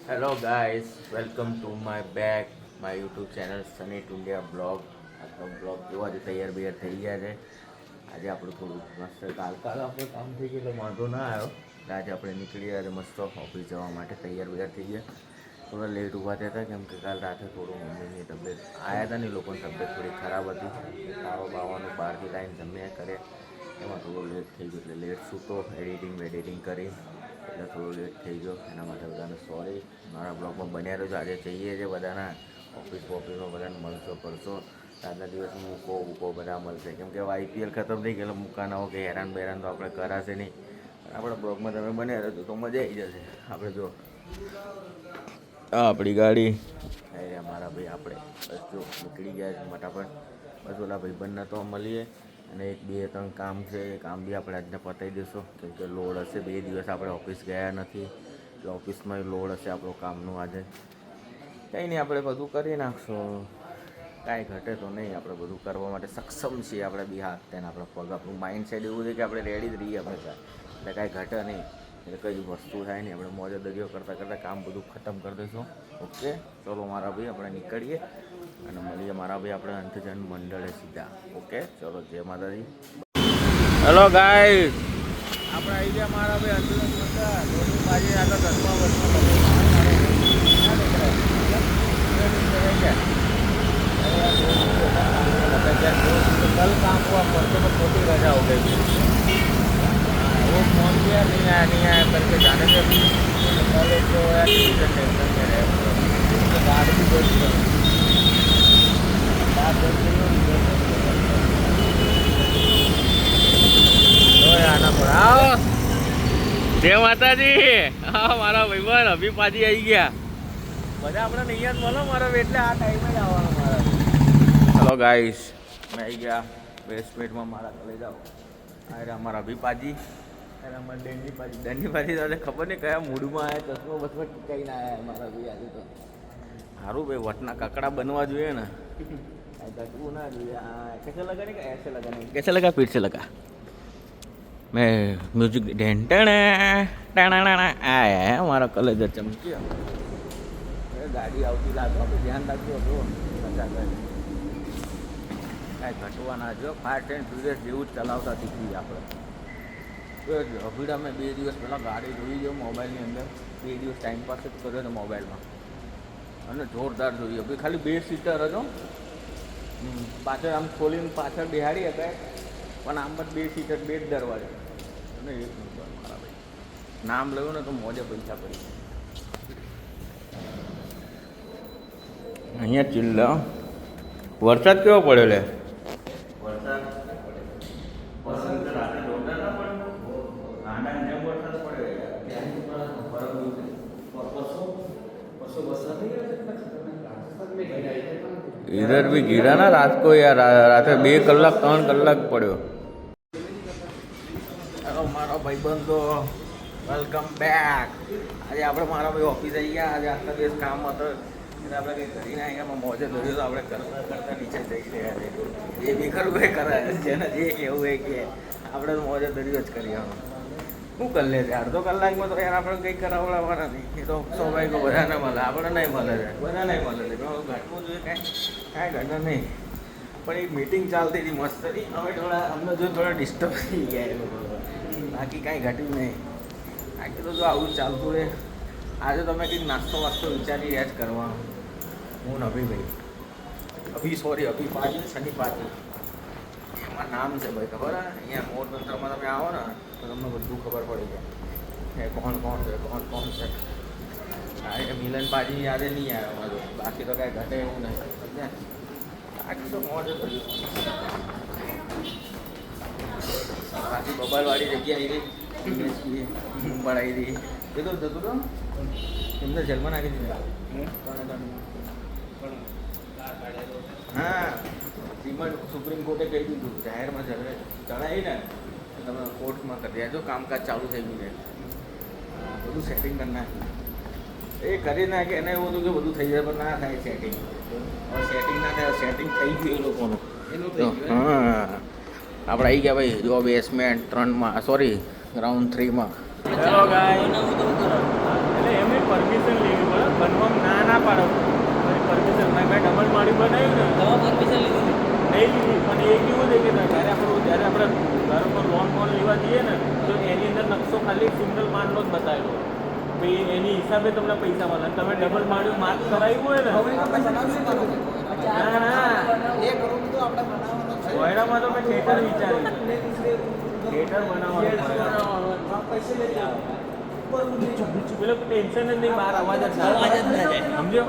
Hello guys, welcome to my back my YouTube channel Sunny Tundiya blog. આજનો blog જોવા જ તૈયાર બૈયાર થઈ ગયા છે. આજે આપણું થોડું મસ્ત કાલ આપણું કામ થઈ ગયું એટલે વાંધો ના આવ્યો. આજે આપણે નીકળી ગયા મસ્ત ઓફિસ જવા માટે તૈયાર બૈયાર થઈ ગયા. થોડા લેટ ઊભા થયા હતા કેમ કે કાલ રાતે થોડું મમ્મીની તબિયત આવ્યા હતા ને, લોકોની તબિયત થોડી ખરાબ હતી. ખાવા બાવાનું બહારથી લાવીને જમ્યા કરે એમાં થોડો લેટ થઈ ગયો એટલે લેટ સૂતો એડિટિંગ કરી એટલે થોડો લેટ થઈ ગયો. એના માટે બધાને સોરી. મારા બ્લોગમાં બન્યા રહ્યો. આજે જઈએ છીએ બધાના ઓફિસમાં બધાને મળશો કરશો. આજના દિવસ મૂકો બધા મળશે કેમ કે હવે IPL ખતમ થઈ ગયેલો. મૂકાના હો કે હેરાન બેરાન તો આપણે કરાશે નહીં. આપણા બ્લોગમાં તમે બન્યા રહેજો તો મજા આવી જશે. આપણે જો આપણી ગાડી મારા ભાઈ આપણે બસ જો નીકળી ગયા છે ફટાફટ. બસ ઓલા ભાઈબંધના તો મળીએ અને 1-2-3 કામ છે. એ કામ બી આપણે આજને પતાવી દઈશું કેમ કે લોડ હશે. 2 દિવસ આપણે ઓફિસ ગયા નથી એટલે ઓફિસમાં લોડ હશે આપણું કામનું. આજે કંઈ નહીં, આપણે બધું કરી નાખશું. કાંઈ ઘટે તો નહીં. આપણે બધું કરવા માટે સક્ષમ છીએ. આપણે બી હાથ તેને આપણો પગ આપણું માઇન્ડ સેટ એવું છે કે આપણે રેડી જ રહીએ આપણે એટલે કાંઈ ઘટે નહીં. એટલે કઈ વસ્તુ થાય નહીં. આપણે મોજે દરિયો કરતાં કામ બધું ખતમ કરી દઈશું. ઓકે ચલો મારા ભાઈ આપણે નીકળીએ અને મળીએ મારા ભાઈ આપણે અંતજન મંડળે સીધા. ઓકે ચલો જય માતાજી. હેલો ગાઈસ, આપણે આવી ગયા મારા ભાઈ અંતજન મંડળ. બાજી આગળ 10મા વર્ષમાં कल काम हुआ, परसों तो छोटी रजा हो गई. वो फोन किया नहीं आया करके जाने के कल तो यार टेंशन में रहे. गाड़ी भी बहुत आना पड़ा. जय माताजी. हाँ मारा भाई अभी पाजी आई गया. બધા આપણે નહીં જ મળો મારા એટલે આ ટાઈમે જ આવવાનું મારા. હેલો ગાઈસ, મેં આવી ગયા બેસમેન્ટમાં. મારા લઈ જાઓ. અરે અમારા અભિપાજી અરે અમારા ડેની પાજી તો ખબર નહીં કયા મૂડમાં આવ્યા. ચશ્મો બસમાં ટીકાઈને આવ્યા મારા ભાઈ. આજે તો સારું ભાઈ વટના કકડા બનવા જોઈએ ને. કટવું ના જોઈએ. कैसे लगा नहीं ऐसे लगा नहीं. कैसे लगा फिर से लगा. मैं म्यूजिक आया हमारा कलर चमकी. ગાડી આવતી લાગો આપણે ધ્યાન રાખજો. જો કાંઈ ઘટવા ના જો. ફાસ્ટ એન્ડ ફ્યુરિયસ જેવું જ ચલાવતા શીખવી આપણે. અભીડા મેં 2 દિવસ પહેલાં ગાડી જોઈ ગયો મોબાઈલની અંદર. 2 દિવસ ટાઈમપાસ જ કર્યો ને મોબાઈલમાં અને જોરદાર જોઈએ. ભાઈ ખાલી 2 સીટર હતો. પાછળ આમ ખોલીને પાછળ બેહાડી હતા પણ આમ જ 2 સીટર 2 દરવાજા અને 1 નંબર મારા ભાઈ. નામ લેવું ને તો મોજે પૈસા પડી. અહીંયા ચિલ્લા વરસાદ કેવો પડ્યો લે. इधर भी गिरा ना रात को यार. रात 2 કલાક 3 કલાક પડ્યો. હેલો મારો ભાઈબંધ તો વેલકમ બેક. આજે આપણે મારા ભાઈ ઓફિસ આવી ગયા. આજે આખા દિવસ કામ હતો એટલે આપણે કંઈ કરી ના ગયા. મોજે દોર્યો તો આપણે કરતા નીચે જઈ રહ્યા છે. એ બી ખરું કંઈ કરાય જેને જે કહેવું એ કે આપણે તો મોજે દોર્યો જ કરીએ. શું કરી લે છે અડધો કલાકમાં તો યાર આપણે કંઈક કરાવડાવવાના નહીં. એ તો સ્વાભાવિક બધાને મળે, આપણે નહીં મળે છે. બધા નહીં મળે છે. ઘટવું જોઈએ કાંઈ ઘટે નહીં. પણ એક મિટિંગ ચાલતી હતી મસ્ત હતી. હવે અમને જો થોડા ડિસ્ટર્બ થઈ ગયા એ લોકો. બાકી કાંઈ ઘટ્યું નહીં. બાકી તો જો આવું ચાલતું રહે. આજે તમે કંઈક નાસ્તો વાસ્તો વિચારી રહ્યા જ કરવાનો. હું ને અભિપાજી શની પાજી એમાં નામ છે ભાઈ. ખબર હે અહીંયા મોર તંત્રમાં તમે આવો ને તો તમને બધું ખબર પડી જાય કે કોણ છે. હા એ મિલન પાજી યાદે નહીં આવ્યો મારો. બાકી તો કાંઈ ઘટે એવું નહીં. બાકી તો મોજ જ કર્યું. બાકી બબાલવાળી જગ્યા આવી ગઈ પડાવી હતી. કીધું જતું તો એમને જેલમાં નાખી દીધા. હા સુપ્રીમ કોર્ટે કહી દીધું જાહેરમાં ચડાવી ને તમે કોર્ટમાં કરી દેજો. કામકાજ ચાલુ થઈ ગયું છે. બધું સેટિંગ કરી નાખ્યું. એ કરી નાખે એને એવું હતું કે બધું થઈ જાય પણ ના થાય સેટિંગ. હવે સેટિંગ ના થાય. સેટિંગ થઈ ગયું એ લોકોનું. હા આપણે આવી ગયા ભાઈ. જો બેસમેન્ટ 3માં સોરી ગ્રાઉન્ડ 3માં. હેલો ગાય એટલે એમની પરમિશન એની હિસાબે તમને પૈસા મળે. તમે ડબલ માળ્યું માર્ક કરાવ્યું હોય ને, ના ના કોયડામાં તો મેં થિયેટર વિચાર્યું છે. થિયેટર બનાવવાનું પેલો ટેન્શન જ નહીં, બહાર અવાજ જ ના સમજો.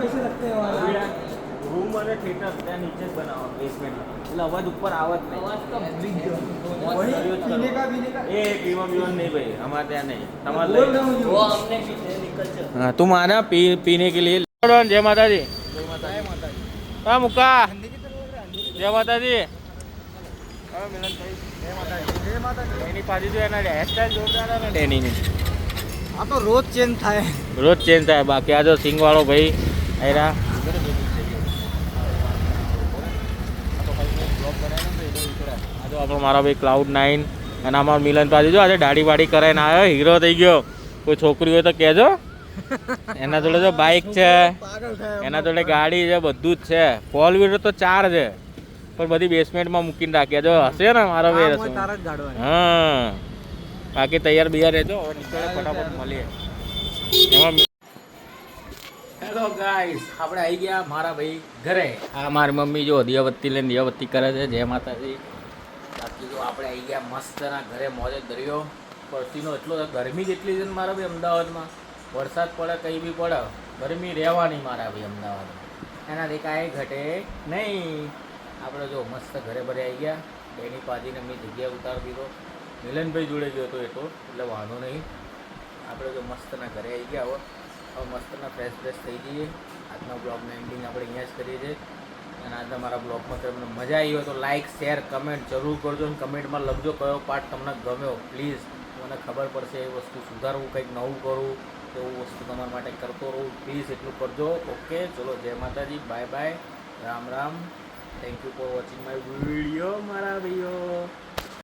રૂમ અને થિયેટર ત્યાં નીચે જ બનાવવાનું બેસમેન્ટમાં, એટલે અવાજ ઉપર આવત નહીં. એ પીવા પીવાનું નહીં ભાઈ, અમારે ત્યાં નહીં. તમારે हाँ तुम आना पीने के लिए. जय माता दी. हाँ मुक्का. जय माता दी. એની પાછી તો એના હેરસ્ટાઈલ જોરદાર ને એની. આ તો રોજ ચેન્જ થાય. રોજ ચેન્જ થાય. બાકી આ જો સિંગ વાળો ભાઈ આયરા. આ તો આપણો મારા ભાઈ Cloud9 અને અમારો મિલન પાછી જો આજે દાઢી વાડી કરાવીને આવ્યો, હીરો થઈ ગયો. કોઈ છોકરી હોય તો કહેજો. એના જોડે તો બાઇક છે, એના જોડે ગાડી છે, બધું જ છે. 4 વ્હીલર તો 4 છે, પણ બધી બેસમેન્ટમાં મૂકીને રાખ્યા. જો હશે ને મારો ભાઈ. હા બાકી તૈયાર બિયાર રહેજો. હવે નીકળે ફટાફટ મળીએ. એમાં હેલો ગાઈસ, આપણે આવી ગયા મારા ભાઈ ઘરે. આ મારી મમ્મી જો દિયાબત્તી લઈને દિયાબત્તી કરે છે. જય માતાજી. બાકી જો આપણે આવી ગયા મસ્તના ઘરે, મોજે દરિયો. પરસીનો એટલો ગરમી જેટલી છે ને મારા ભાઈ અમદાવાદમાં. વરસાદ પડે કંઈ બી પડે, ગરમી રહેવાની મારા ભાઈ અમદાવાદમાં. એનાથી કાંઈ ઘટે નહીં. આપણે જો મસ્ત ઘરે ભરે આવી ગયા. બેની પાજીને મેં જગ્યા ઉતારી દીધો. મિલનભાઈ જોડે ગયો હતો એટલો, એટલે વાંધો નહીં. આપણે જો મસ્તના ઘરે આવી ગયા. હવે મસ્તના ફ્રેશ થઈ જઈએ. આજના બ્લોગનું એન્ડિંગ આપણે અહીંયા જ કરીએ છીએ. અને આજના મારા બ્લોગમાં તમને મજા આવી હોય તો લાઇક શેર કમેન્ટ જરૂર કરજો. અને કમેન્ટમાં લખજો કયો પાર્ટ તમને ગમ્યો. પ્લીઝ મને ખબર પડશે એ વસ્તુ સુધારવું, કંઈક નવું કરું, એવું વસ્તુ તમારા માટે કરતો રહું. પ્લીઝ એટલું કરજો. ઓકે ચલો, જય માતાજી, bye bye, Ram Ram. Thank you for watching my video મારા ભાઈઓ.